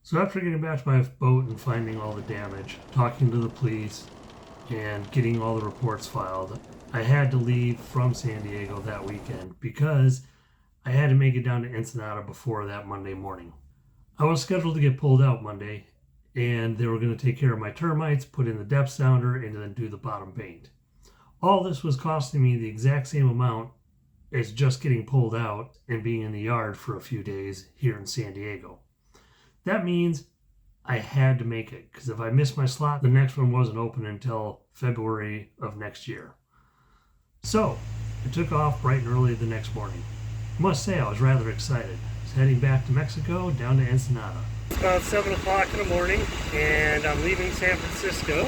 So after getting back to my boat and finding all the damage, talking to the police, and getting all the reports filed, I had to leave from San Diego that weekend because I had to make it down to Ensenada before that Monday morning. I was scheduled to get pulled out Monday, and they were going to take care of my termites, put in the depth sounder, and then do the bottom paint. All this was costing me the exact same amount as just getting pulled out and being in the yard for a few days here in San Diego. That means I had to make it, because if I missed my slot, the next one wasn't open until February of next year. So I took off bright and early the next morning. I must say I was rather excited. I was heading back to Mexico, down to Ensenada. It's about 7 o'clock in the morning, and I'm leaving San Francisco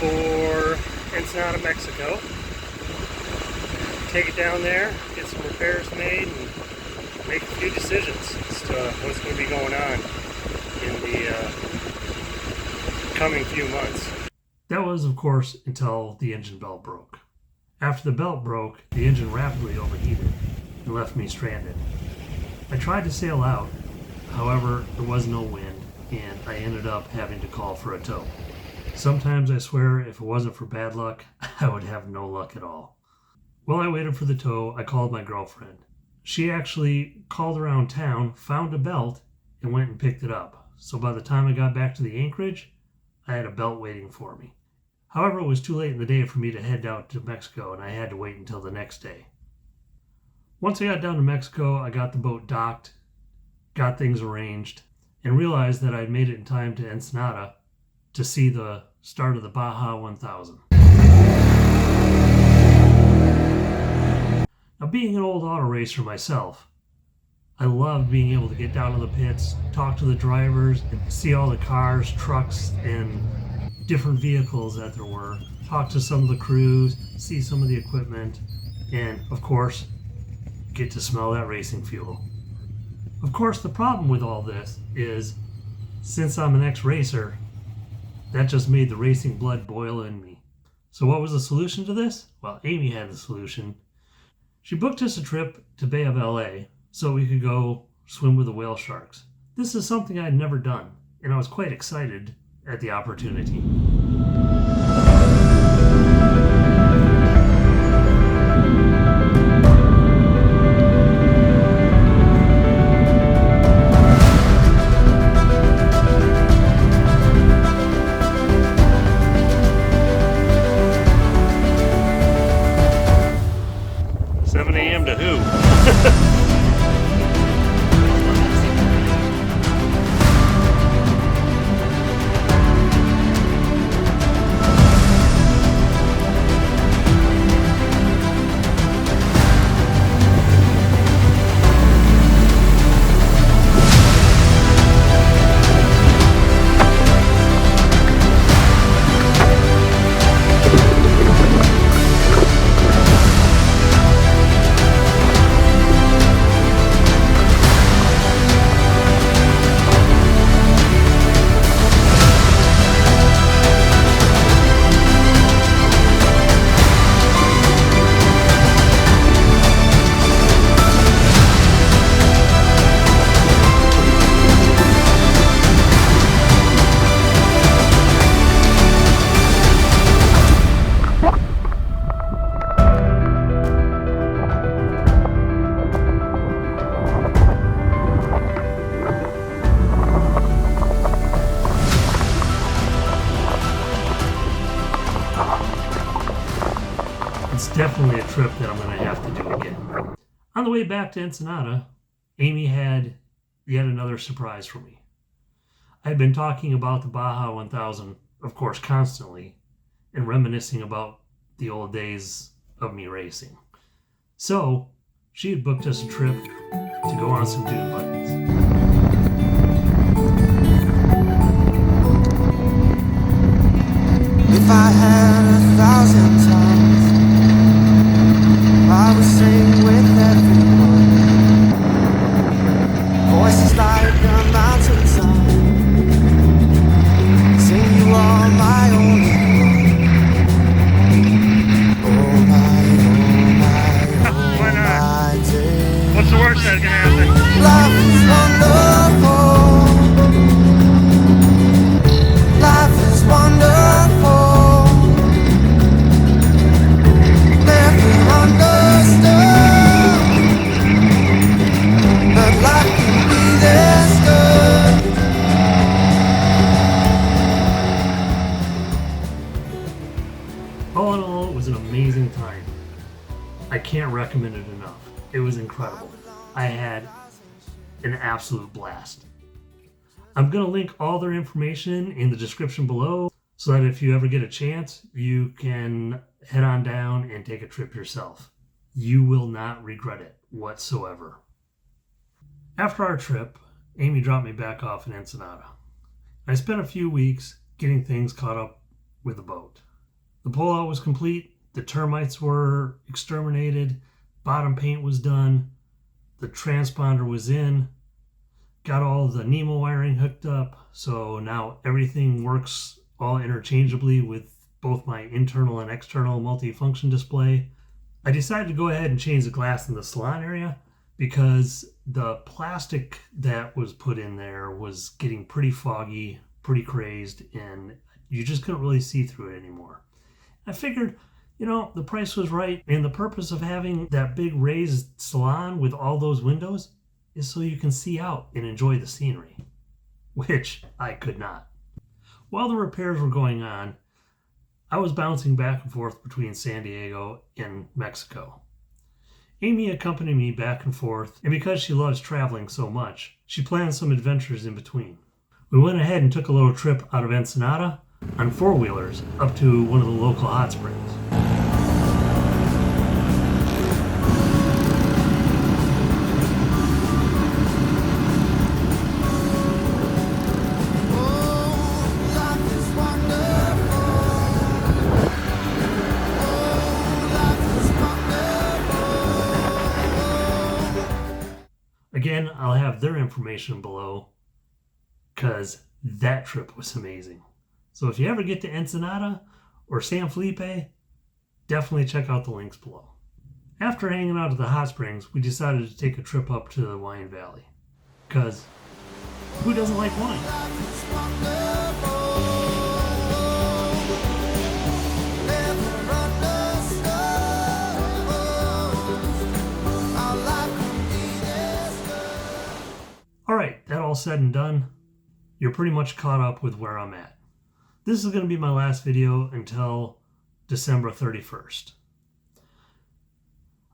for Ensenada, Mexico. Take it down there, get some repairs made, and make a few decisions as to what's going to be going on in the coming few months. That was, of course, until the engine belt broke. After the belt broke, the engine rapidly overheated and left me stranded. I tried to sail out, however, there was no wind, and I ended up having to call for a tow. Sometimes I swear if it wasn't for bad luck, I would have no luck at all. While I waited for the tow, I called my girlfriend. She actually called around town, found a belt, and went and picked it up. So by the time I got back to the anchorage, I had a belt waiting for me. However, it was too late in the day for me to head out to Mexico, and I had to wait until the next day. Once I got down to Mexico, I got the boat docked, got things arranged, and realized that I'd made it in time to Ensenada to see the start of the Baja 1000. Now, being an old auto racer myself, I loved being able to get down to the pits, talk to the drivers, and see all the cars, trucks, and different vehicles that there were, talk to some of the crews, see some of the equipment, and, of course, get to smell that racing fuel. Of course, the problem with all this is, since I'm an ex-racer, that just made the racing blood boil in me. So what was the solution to this? Well, Amy had the solution. She booked us a trip to Bay of LA so we could go swim with the whale sharks. This is something I'd never done, and I was quite excited at the opportunity. It's definitely a trip that I'm going to have to do again. On the way back to Ensenada, Amy had yet another surprise for me. I had been talking about the Baja 1000, of course, constantly, and reminiscing about the old days of me racing. So, she had booked us a trip to go on some dune buggies. If I had 1,000 tongues, I would sing with everyone. Voices like a mountain song, sing you are my only one. Oh my, oh my, oh my day. What's the worst that's gonna happen? Love is one can't recommend it enough. It was incredible. I had an absolute blast. I'm going to link all their information in the description below so that if you ever get a chance, you can head on down and take a trip yourself. You will not regret it whatsoever. After our trip, Amy dropped me back off in Ensenada. I spent a few weeks getting things caught up with the boat. The pullout was complete, the termites were exterminated, bottom paint was done, the transponder was in, got all the NEMO wiring hooked up, so now everything works all interchangeably with both my internal and external multifunction display. I decided to go ahead and change the glass in the salon area because the plastic that was put in there was getting pretty foggy, pretty crazed, and you just couldn't really see through it anymore. I figured, the price was right, and the purpose of having that big raised salon with all those windows is so you can see out and enjoy the scenery, which I could not. While the repairs were going on, I was bouncing back and forth between San Diego and Mexico. Amy accompanied me back and forth, and because she loves traveling so much, she planned some adventures in between. We went ahead and took a little trip out of Ensenada on four-wheelers up to one of the local hot springs. Again, I'll have their information below because that trip was amazing. So if you ever get to Ensenada or San Felipe, definitely check out the links below. After hanging out at the hot springs, we decided to take a trip up to the wine valley. Because who doesn't like wine? Alright, that all said and done, you're pretty much caught up with where I'm at. This is going to be my last video until December 31st.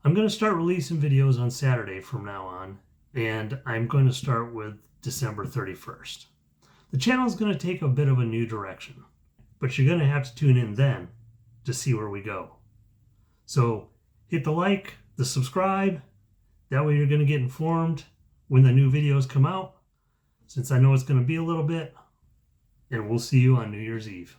I'm going to start releasing videos on Saturday from now on, and I'm going to start with December 31st. The channel is going to take a bit of a new direction, but you're going to have to tune in then to see where we go. So hit the like, the subscribe, that way you're going to get informed when the new videos come out, since I know it's going to be a little bit, and we'll see you on New Year's Eve.